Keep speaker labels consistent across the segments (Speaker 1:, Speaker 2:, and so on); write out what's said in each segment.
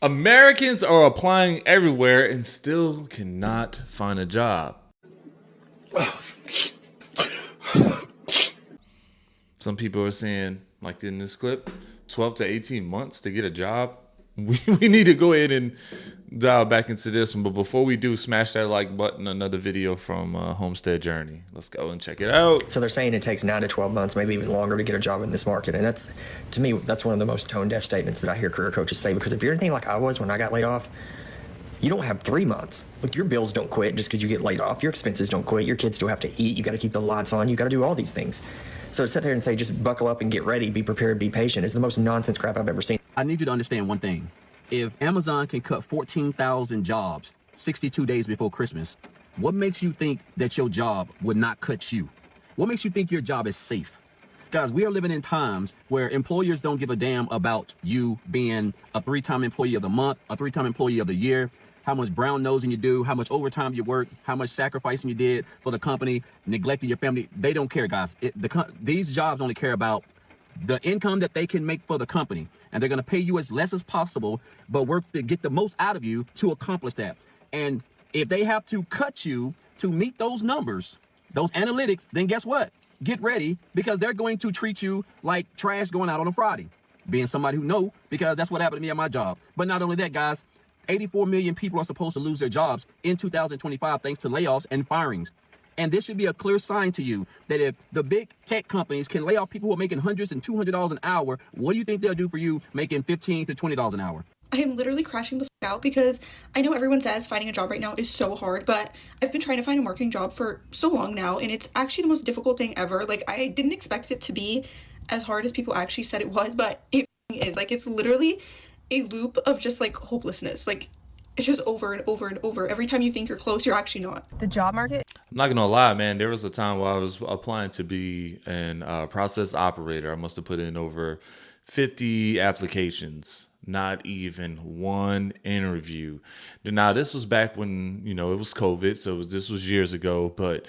Speaker 1: Americans are applying everywhere and still cannot find a job. Some people are saying, like in this clip, 12 to 18 months to get a job. We need to go ahead and dial back into this one. But before we do, smash that like button. Another video from Homestead Journey. Let's go and check it out.
Speaker 2: So they're saying it takes 9 to 12 months, maybe even longer, to get a job in this market. And that's, to me, that's one of the most tone-deaf statements that I hear career coaches say. Because if you're anything like I was when I got laid off, you don't have 3 months. Look, your bills don't quit just because you get laid off. Your expenses don't quit. Your kids still have to eat. You got to keep the lights on. You got to do all these things. So to sit there and say, just buckle up and get ready, be prepared, be patient, is the most nonsense crap I've ever seen.
Speaker 3: I need you to understand one thing. If Amazon can cut 14,000 jobs 62 days before Christmas, what makes you think that your job would not cut you? What makes you think your job is safe? Guys, we are living in times where employers don't give a damn about you being a 3-time employee of the month, a 3-time employee of the year, how much brown nosing you do, how much overtime you work, how much sacrificing you did for the company, neglecting your family. They don't care, guys. These jobs only care about the income that they can make for the company. And they're going to pay you as less as possible, but work to get the most out of you to accomplish that. And if they have to cut you to meet those numbers, those analytics, then guess what? Get ready, because they're going to treat you like trash going out on a Friday. Being somebody who know, because that's what happened to me at my job. But not only that, guys, 84 million people are supposed to lose their jobs in 2025 thanks to layoffs and firings. And this should be a clear sign to you that if the big tech companies can lay off people who are making hundreds and $200 an hour, what do you think they'll do for you making $15 to $20 an hour?
Speaker 4: I am literally crashing the f out because I know everyone says finding a job right now is so hard, but I've been trying to find a marketing job for so long now, and it's actually the most difficult thing ever. Like, I didn't expect it to be as hard as people actually said it was, but it is. Like, it's literally a loop of just like hopelessness. Like, it's just over and over and over. Every time you think you're close, you're actually not.
Speaker 5: The job market.
Speaker 1: I'm not gonna lie, man. There was a time where I was applying to be an process operator. I must have put in over 50 applications, not even one interview. Now, this was back when, it was COVID, so this was years ago, but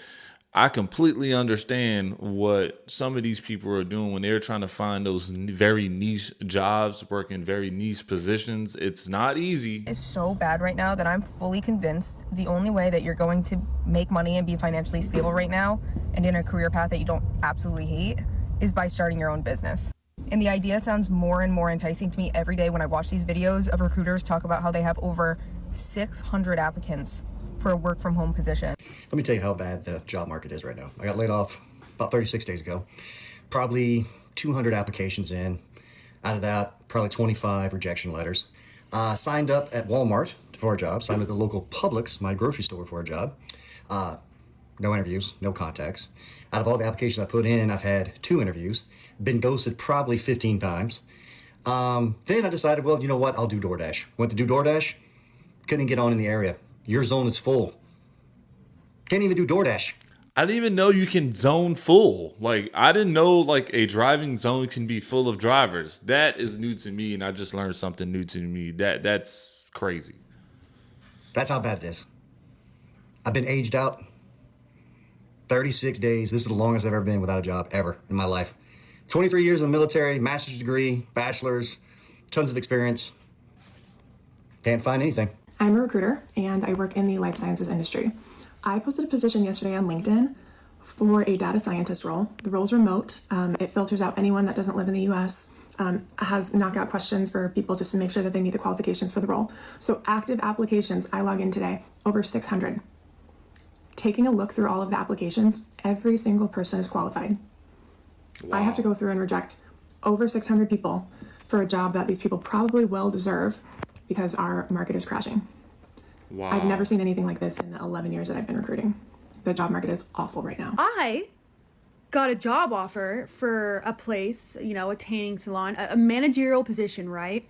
Speaker 1: I completely understand what some of these people are doing when they're trying to find those very niche jobs, working very niche positions. It's not easy.
Speaker 5: It's so bad right now that I'm fully convinced the only way that you're going to make money and be financially stable right now and in a career path that you don't absolutely hate is by starting your own business. And the idea sounds more and more enticing to me every day when I watch these videos of recruiters talk about how they have over 600 applicants for a work from home position.
Speaker 6: Let me tell you how bad the job market is right now. I got laid off about 36 days ago. Probably 200 applications in. Out of that, probably 25 rejection letters. Signed up at Walmart for a job. Signed at the local Publix, my grocery store, for a job. No interviews, no contacts. Out of all the applications I put in, I've had 2 interviews. Been ghosted probably 15 times. Then I decided, well, you know what? I'll do DoorDash. Went to do DoorDash. Couldn't get on in the area. Your zone is full. Can't even do DoorDash.
Speaker 1: I didn't even know you can zone full. Like, I didn't know like a driving zone can be full of drivers. That is new to me, and I just learned something new to me. That's crazy.
Speaker 6: That's how bad it is. I've been aged out 36 days. This is the longest I've ever been without a job ever in my life. 23 years in the military, master's degree, bachelor's, tons of experience. Can't find anything.
Speaker 7: I'm a recruiter and I work in the life sciences industry. I posted a position yesterday on LinkedIn for a data scientist role. The role's remote. It filters out anyone that doesn't live in the US, has knockout questions for people just to make sure that they meet the qualifications for the role. So active applications, I log in today, over 600. Taking a look through all of the applications, every single person is qualified. Wow. I have to go through and reject over 600 people for a job that these people probably well deserve because our market is crashing.
Speaker 1: Wow.
Speaker 7: I've never seen anything like this in the 11 years that I've been recruiting. The job market is awful right now.
Speaker 8: I got a job offer for a place, a tanning salon, a managerial position, right?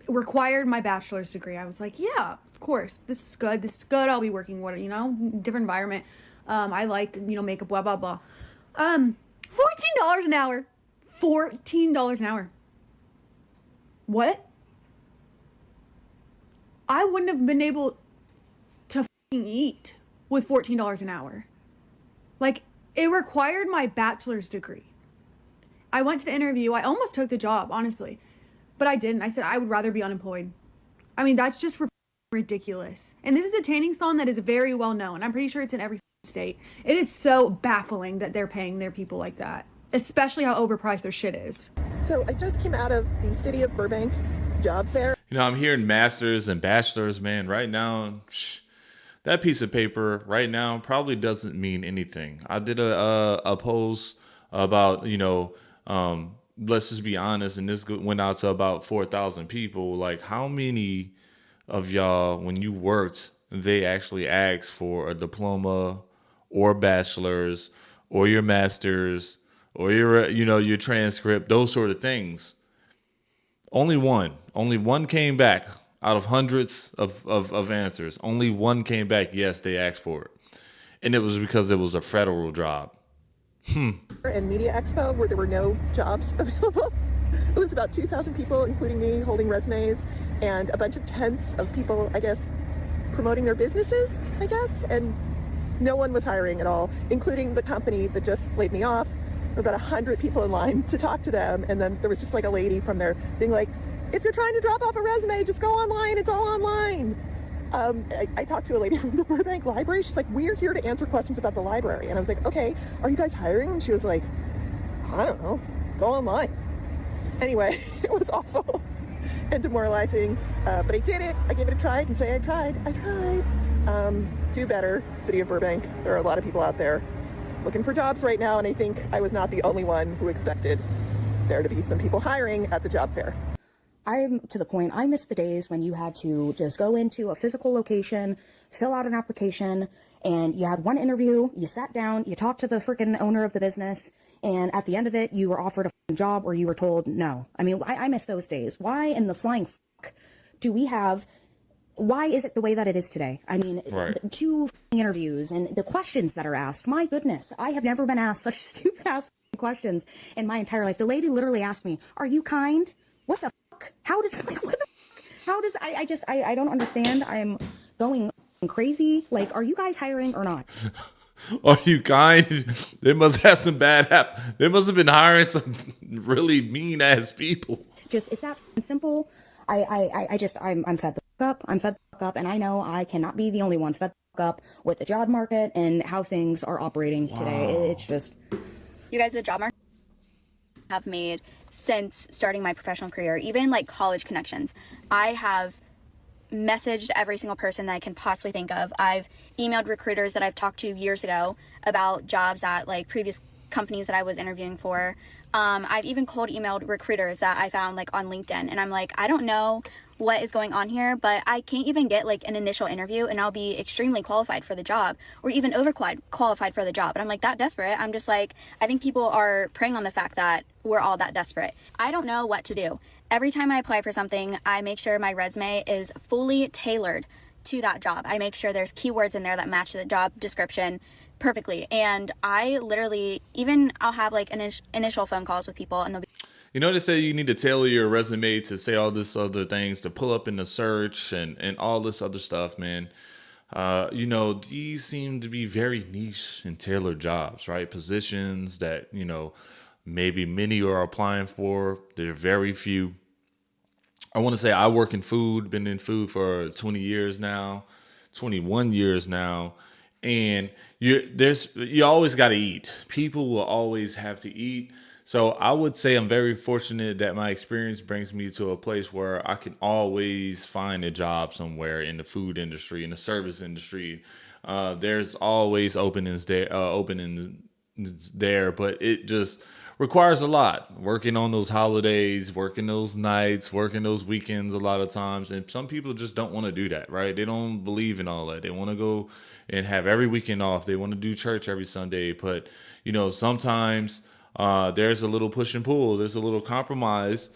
Speaker 8: Required my bachelor's degree. I was like, yeah, of course. This is good. I'll be working with, different environment. I like, makeup, blah, blah, blah. $14 an hour. $14 an hour. What? I wouldn't have been able to eat with $14 an hour. Like, it required my bachelor's degree. I went to the interview. I almost took the job, honestly, but I didn't. I said I would rather be unemployed. I mean, that's just ridiculous. And this is a tanning salon that is very well known. I'm pretty sure it's in every state. It is so baffling that they're paying their people like that, especially how overpriced their shit is.
Speaker 9: So I just came out of the City of Burbank job fair.
Speaker 1: I'm hearing masters and bachelors, man. Right now, that piece of paper right now probably doesn't mean anything. I did a post about, let's just be honest, and this went out to about 4,000 people. Like, how many of y'all, when you worked, they actually asked for a diploma or bachelor's or your master's or your transcript, those sort of things? Only one came back out of hundreds of answers. Only one came back, yes, they asked for it. And it was because it was a federal job.
Speaker 9: And Media Expo, where there were no jobs available. It was about 2,000 people, including me, holding resumes, and a bunch of tents of people, I guess, promoting their businesses, I guess. And no one was hiring at all, including the company that just laid me off. There were about 100 people in line to talk to them. And then there was just like a lady from there being like, if you're trying to drop off a resume, just go online. It's all online. I talked to a lady from the Burbank Library. She's like, we're here to answer questions about the library. And I was like, okay, are you guys hiring? And she was like, I don't know, go online. Anyway, it was awful and demoralizing, but I did it. I gave it a try. I can say I tried. Do better, City of Burbank. There are a lot of people out there looking for jobs right now, and I think I was not the only one who expected there to be some people hiring at the job fair.
Speaker 10: I'm to the point, I miss the days when you had to just go into a physical location, fill out an application, and you had one interview, you sat down, you talked to the freaking owner of the business, and at the end of it, you were offered a job or you were told no. I mean, I miss those days. Why in the flying fuck do we have, why is it the way that it is today? I mean,
Speaker 1: right.
Speaker 10: The 2 interviews and the questions that are asked, my goodness, I have never been asked such stupid ass questions in my entire life. The lady literally asked me, are you kind? What the fuck? How does I don't understand. I'm going crazy. Like, are you guys hiring or not?
Speaker 1: Are you kind? They must have some they must have been hiring some really mean ass people.
Speaker 10: It's that simple. I'm fed the fuck up. I'm fed the fuck up, and I know I cannot be the only one fed the fuck up with the job market and how things are operating today. It's just,
Speaker 11: you guys, the job market have made since starting my professional career, even like college connections. I have messaged every single person that I can possibly think of. I've emailed recruiters that I've talked to years ago about jobs at like previous companies that I was interviewing for. I've even cold emailed recruiters that I found like on LinkedIn, and I'm like, I don't know what is going on here, but I can't even get like an initial interview and I'll be extremely qualified for the job or even overqualified for the job. And I'm like that desperate. I'm just like, I think people are preying on the fact that we're all that desperate. I don't know what to do. Every time I apply for something, I make sure my resume is fully tailored to that job. I make sure there's keywords in there that match the job description perfectly. And I literally, I'll have like initial phone calls with people and they'll be,
Speaker 1: they say you need to tailor your resume to say all this other things to pull up in the search and all this other stuff, man. These seem to be very niche and tailored jobs, right? Positions that, maybe many are applying for. There are very few. I want to say I work in food, been in food for 20 years now, 21 years now. And you always got to eat. People will always have to eat. So I would say I'm very fortunate that my experience brings me to a place where I can always find a job somewhere in the food industry, in the service industry. There's always openings there, but it just requires a lot. Working on those holidays, working those nights, working those weekends a lot of times. And some people just don't want to do that, right? They don't believe in all that. They want to go and have every weekend off. They want to do church every Sunday. But, sometimes there's a little push and pull. There's a little compromise.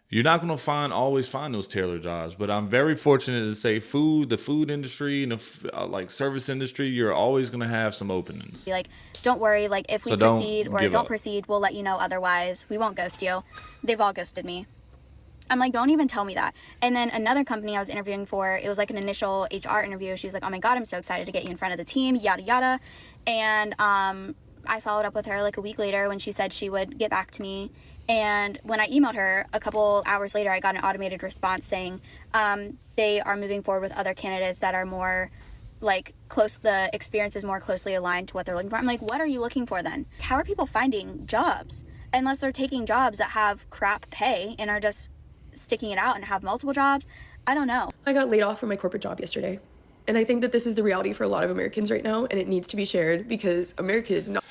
Speaker 1: You're not going to always find those tailored jobs. But I'm very fortunate to say the food industry and the service industry, you're always going to have some openings.
Speaker 11: Like, don't worry. Like, if we proceed or don't proceed, we'll let you know otherwise. We won't ghost you. They've all ghosted me. I'm like, don't even tell me that. And then another company I was interviewing for, it was like an initial HR interview. She was like, oh my God, I'm so excited to get you in front of the team, yada, yada. And I followed up with her like a week later when she said she would get back to me. And when I emailed her a couple hours later, I got an automated response saying they are moving forward with other candidates that are more like the experience is more closely aligned to what they're looking for. I'm like, what are you looking for then? How are people finding jobs unless they're taking jobs that have crap pay and are just sticking it out and have multiple jobs? I don't know.
Speaker 12: I got laid off from my corporate job yesterday. And I think that this is the reality for a lot of Americans right now, and it needs to be shared because America is not.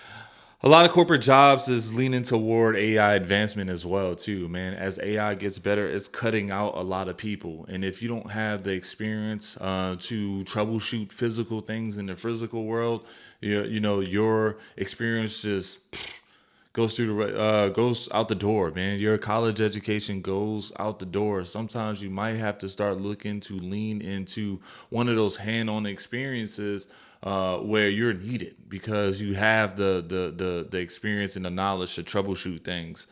Speaker 1: A lot of corporate jobs is leaning toward AI advancement as well, too, man. As AI gets better, it's cutting out a lot of people. And if you don't have the experience to troubleshoot physical things in the physical world, your experience just goes out the door, man. Your college education goes out the door. Sometimes you might have to start looking to lean into one of those hand-on experiences where you're needed because you have the experience and the knowledge to troubleshoot things,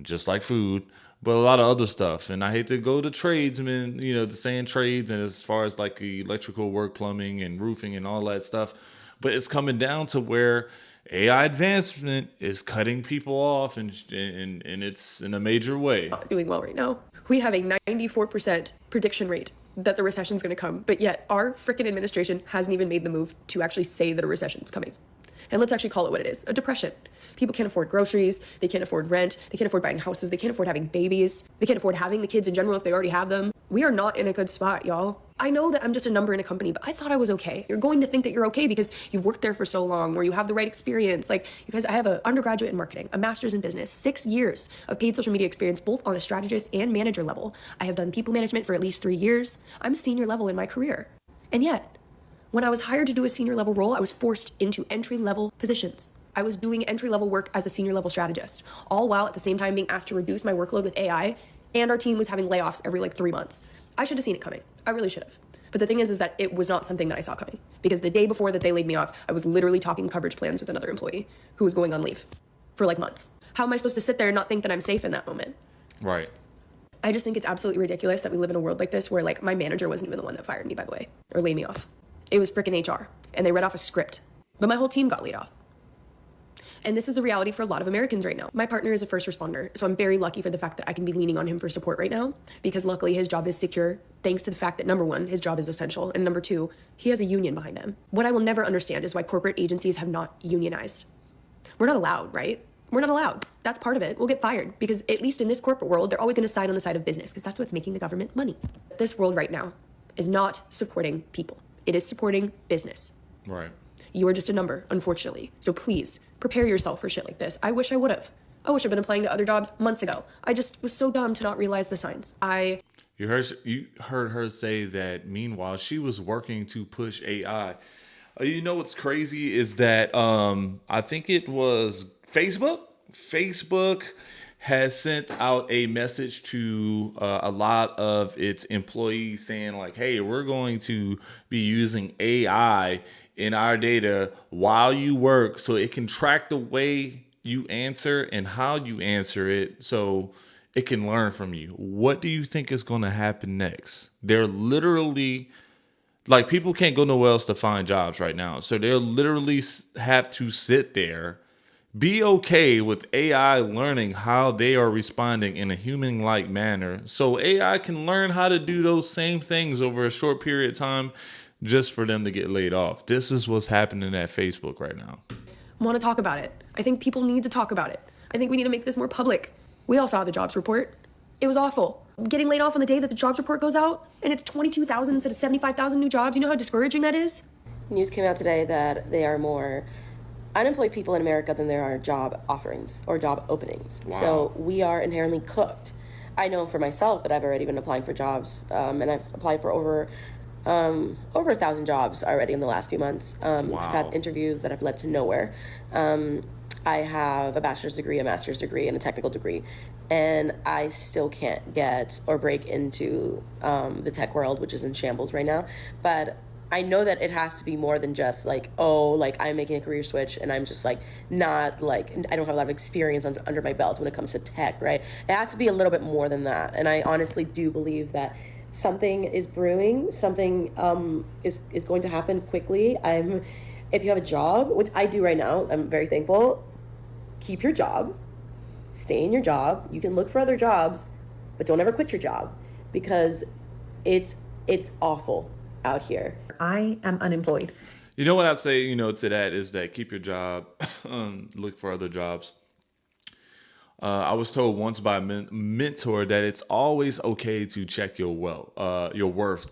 Speaker 1: just like food, but a lot of other stuff. And I hate to go to tradesmen, the saying trades, and as far as like the electrical work, plumbing and roofing and all that stuff, but it's coming down to where AI advancement is cutting people off, and it's in a major way.
Speaker 12: Not doing well right now. We have a 94% prediction rate that the recession is going to come, but yet our frickin' administration hasn't even made the move to actually say that a recession is coming. And let's actually call it what it is, a depression. People can't afford groceries, they can't afford rent, they can't afford buying houses, they can't afford having babies, they can't afford having the kids in general if they already have them. We are not in a good spot, y'all. I know that I'm just a number in a company, but I thought I was okay. You're going to think that you're okay because you've worked there for so long or you have the right experience. Like, you guys, I have an undergraduate in marketing, a master's in business, 6 years of paid social media experience, both on a strategist and manager level. I have done people management for at least 3 years. I'm senior level in my career. And yet, when I was hired to do a senior level role, I was forced into entry level positions. I was doing entry level work as a senior level strategist, all while at the same time being asked to reduce my workload with AI, and our team was having layoffs every 3 months. I should have seen it coming. I really should have. But the thing is that it was not something that I saw coming, because the day before that they laid me off, I was literally talking coverage plans with another employee who was going on leave for months. How am I supposed to sit there and not think that I'm safe in that moment?
Speaker 1: Right.
Speaker 12: I just think it's absolutely ridiculous that we live in a world like this where my manager wasn't even the one that fired me, by the way, or laid me off. It was frickin' HR, and they read off a script. But my whole team got laid off. And this is the reality for a lot of Americans right now. My partner is a first responder, so I'm very lucky for the fact that I can be leaning on him for support right now, because luckily his job is secure, thanks to the fact that, number one, his job is essential, and number two, he has a union behind him. What I will never understand is why corporate agencies have not unionized. We're not allowed, right? We're not allowed. That's part of it. We'll get fired, because at least in this corporate world, they're always going to side on the side of business, because that's what's making the government money. This world right now is not supporting people. It is supporting business.
Speaker 1: Right.
Speaker 12: You are just a number, unfortunately. So please, prepare yourself for shit like this. I wish I would have. I wish I'd been applying to other jobs months ago. I just was so dumb to not realize the signs.
Speaker 1: You heard her say that meanwhile she was working to push AI. You know what's crazy is that I think it was Facebook. Facebook has sent out a message to a lot of its employees saying hey, we're going to be using AI in our data while you work so it can track the way you answer and how you answer it so it can learn from you. What do you think is going to happen next? They're literally people can't go nowhere else to find jobs right now. So they'll literally have to sit there, be okay with AI learning how they are responding in a human-like manner so AI can learn how to do those same things over a short period of time just for them to get laid off. This is what's happening at Facebook right now.
Speaker 12: I want to talk about it. I think people need to talk about it. I think we need to make this more public. We all saw the jobs report. It was awful. Getting laid off on the day that the jobs report goes out, and it's 22,000 instead of 75,000 new jobs. You know how discouraging that is?
Speaker 13: News came out today that there are more unemployed people in America than there are job offerings or job openings.
Speaker 1: Wow.
Speaker 13: So we are inherently cooked. I know for myself that I've already been applying for jobs, and I've applied for over 1,000 jobs already in the last few months.
Speaker 1: Wow.
Speaker 13: I've had interviews that have led to nowhere. I have a bachelor's degree, a master's degree, and a technical degree, and I still can't get or break into the tech world, which is in shambles right now. But I know that it has to be more than just I'm making a career switch and I'm just not I don't have a lot of experience under my belt when it comes to tech, right? It has to be a little bit more than that. And I honestly do believe that something is brewing, something is going to happen quickly. if you have a job, which I do right now, I'm very thankful, keep your job, stay in your job. You can look for other jobs, but don't ever quit your job, because it's awful out here.
Speaker 14: I am unemployed.
Speaker 1: You know what I'd say, to that is that keep your job, look for other jobs. I was told once by a mentor that it's always okay to check your worth,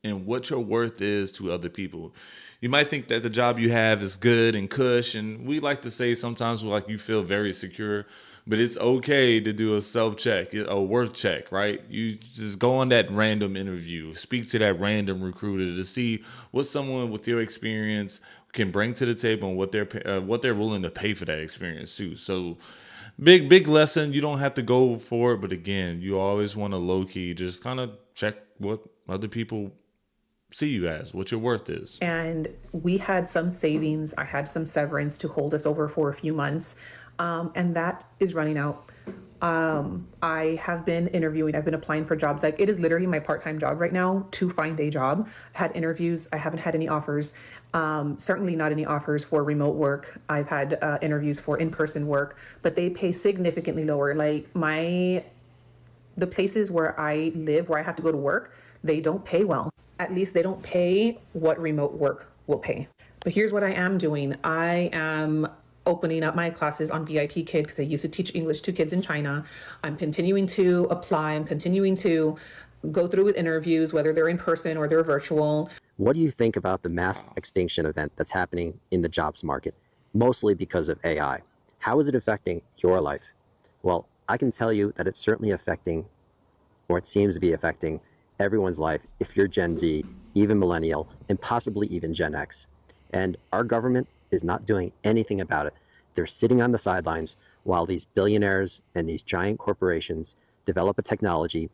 Speaker 1: and what your worth is to other people. You might think that the job you have is good and cush, and we like to say sometimes like you feel very secure, but it's okay to do a self-check, a worth check, right? You just go on that random interview, speak to that random recruiter to see what someone with your experience can bring to the table and what they're willing to pay for that experience too. So big lesson. You don't have to go for it, but again, you always want to low key just kind of check what other people see you as, what your worth is.
Speaker 14: And we had some savings. I had some severance to hold us over for a few months. And that is running out. I have been interviewing. I've been applying for jobs. Like, it is literally my part-time job right now to find a job. I've had interviews. I haven't had any offers. Certainly not any offers for remote work. I've had interviews for in-person work, but they pay significantly lower. Like, the places where I live, where I have to go to work, they don't pay well. At least they don't pay what remote work will pay. But here's what I am doing. I am opening up my classes on VIP Kid, because I used to teach English to kids in China. I'm continuing to apply. I'm continuing to go through with interviews, whether they're in person or they're virtual.
Speaker 15: What do you think about the mass extinction event that's happening in the jobs market, mostly because of AI? How is it affecting your life? Well, I can tell you that it's certainly affecting, or it seems to be affecting, everyone's life if you're Gen Z, even millennial, and possibly even Gen X. And our government is not doing anything about it. They're sitting on the sidelines while these billionaires and these giant corporations develop a technology,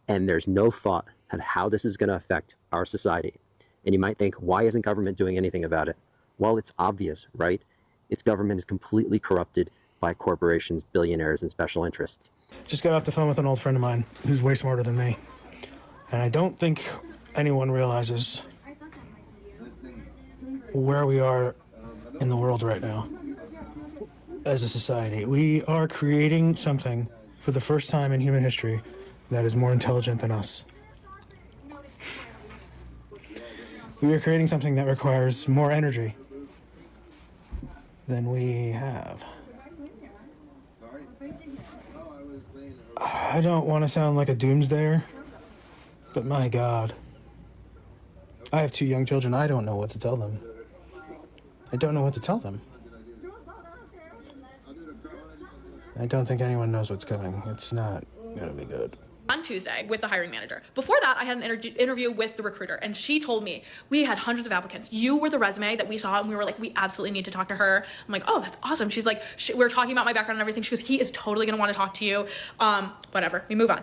Speaker 15: and there's no thought on how this is going to affect our society. And you might think, why isn't government doing anything about it? Well, it's obvious, right? Its government is completely corrupted by corporations, billionaires, and special interests.
Speaker 16: Just got off the phone with an old friend of mine who's way smarter than me. And I don't think anyone realizes where we are in the world right now as a society. We are creating something for the first time in human history that is more intelligent than us. We are creating something that requires more energy than we have. I don't want to sound like a doomsdayer, but my God. I have 2 young children. I don't know what to tell them. I don't know what to tell them. I don't think anyone knows what's coming. It's not going to be good.
Speaker 17: On Tuesday with the hiring manager. Before that, I had an interview with the recruiter, and she told me we had hundreds of applicants. You were the resume that we saw, and we were like, we absolutely need to talk to her. I'm like, oh, that's awesome. She's like, we were talking about my background and everything. She goes, he is totally going to want to talk to you. Whatever. We move on.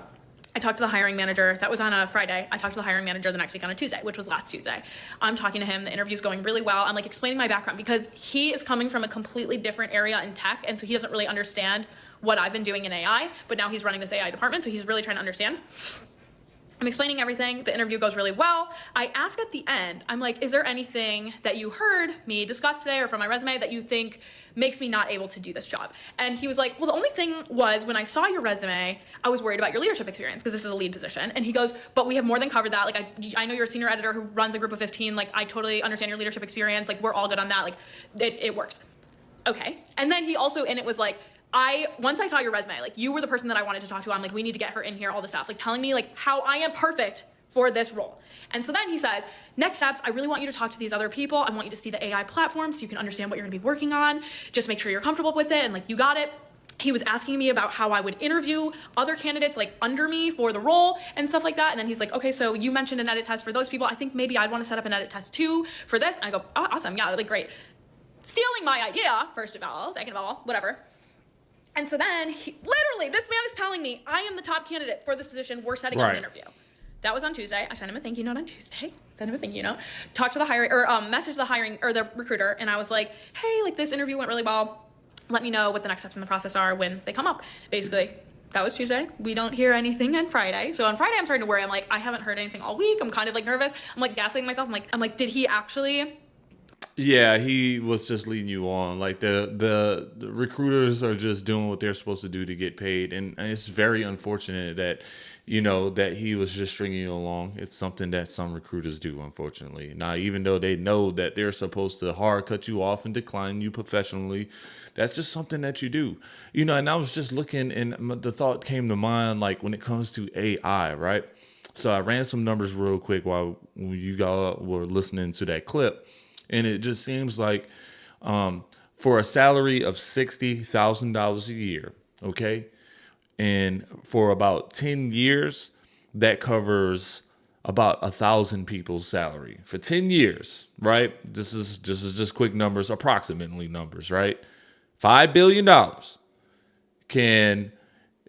Speaker 17: I talked to the hiring manager. That was on a Friday. I talked to the hiring manager the next week on a Tuesday, which was last Tuesday. I'm talking to him. The interview's going really well. I'm like explaining my background because he is coming from a completely different area in tech, and so he doesn't really understand what I've been doing in AI, but now he's running this AI department, so he's really trying to understand. I'm explaining everything. The interview goes really well. I ask at the end, I'm like, is there anything that you heard me discuss today or from my resume that you think makes me not able to do this job? And he was like, well, the only thing was when I saw your resume, I was worried about your leadership experience because this is a lead position. And he goes, but we have more than covered that. Like, I know you're a senior editor who runs a group of 15. Like, I totally understand your leadership experience. Like, we're all good on that. Like, it works. Okay. And then he also, and it was like, once I saw your resume, like you were the person that I wanted to talk to. I'm like, we need to get her in here, all this stuff, like telling me like how I am perfect for this role. And so then he says, next steps, I really want you to talk to these other people. I want you to see the AI platform so you can understand what you're gonna be working on. Just make sure you're comfortable with it and like you got it. He was asking me about how I would interview other candidates like under me for the role and stuff like that. And then he's like, okay, so you mentioned an edit test for those people. I think maybe I'd want to set up an edit test too for this. And I go, oh, awesome, yeah, like great. Stealing my idea, first of all, second of all, whatever. And so then, literally, this man is telling me I am the top candidate for this position. We're setting up an interview. That was on Tuesday. I sent him a thank you note on Tuesday. Sent him a thank you note. Talked to the hiring, or messaged the hiring, or the recruiter, and I was like, hey, like this interview went really well. Let me know what the next steps in the process are when they come up. Basically, that was Tuesday. We don't hear anything on Friday. So on Friday, I'm starting to worry. I'm like, I haven't heard anything all week. I'm kind of like nervous. I'm like gaslighting myself. I'm like, did he actually
Speaker 1: Yeah, he was just leading you on. Like the recruiters are just doing what they're supposed to do to get paid, and it's very unfortunate that that he was just stringing you along. It's something that some recruiters do, unfortunately. Now, even though they know that they're supposed to hard cut you off and decline you professionally, that's just something that you do. And I was just looking, and the thought came to mind, like when it comes to AI, right? So I ran some numbers real quick while you guys were listening to that clip. And it just seems like for a salary of $60,000 a year, okay, and for about 10 years, that covers about 1,000 people's salary for 10 years, right? This is just quick numbers, approximately numbers, right? $5 billion can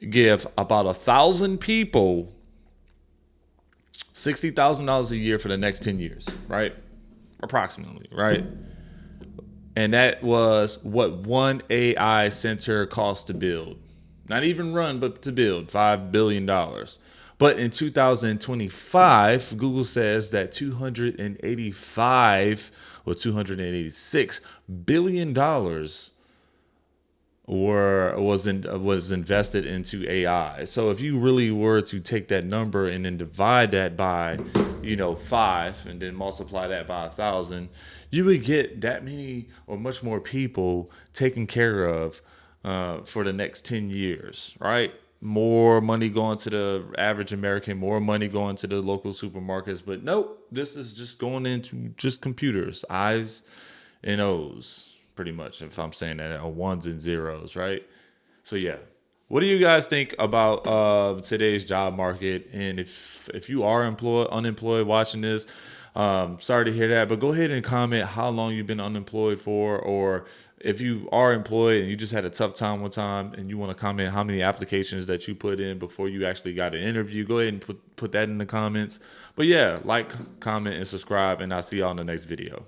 Speaker 1: give about 1,000 people $60,000 a year for the next 10 years, right? Approximately, right? And that was what one AI center cost to build. Not even run, but to build, $5 billion. But in 2025, Google says that 285 or $286 billion was invested into AI. So if you really were to take that number and then divide that by, 5 and then multiply that by 1,000, you would get that many or much more people taken care of for the next 10 years, right? More money going to the average American, more money going to the local supermarkets. But nope, this is just going into just computers, I's and O's. Pretty much, if I'm saying that, ones and zeros, right? So yeah, what do you guys think about today's job market? And if you are unemployed, watching this, sorry to hear that, but go ahead and comment how long you've been unemployed for, or if you are employed and you just had a tough time one time and you want to comment how many applications that you put in before you actually got an interview. Go ahead and put that in the comments. But yeah, like, comment, and subscribe, and I'll see y'all in the next video.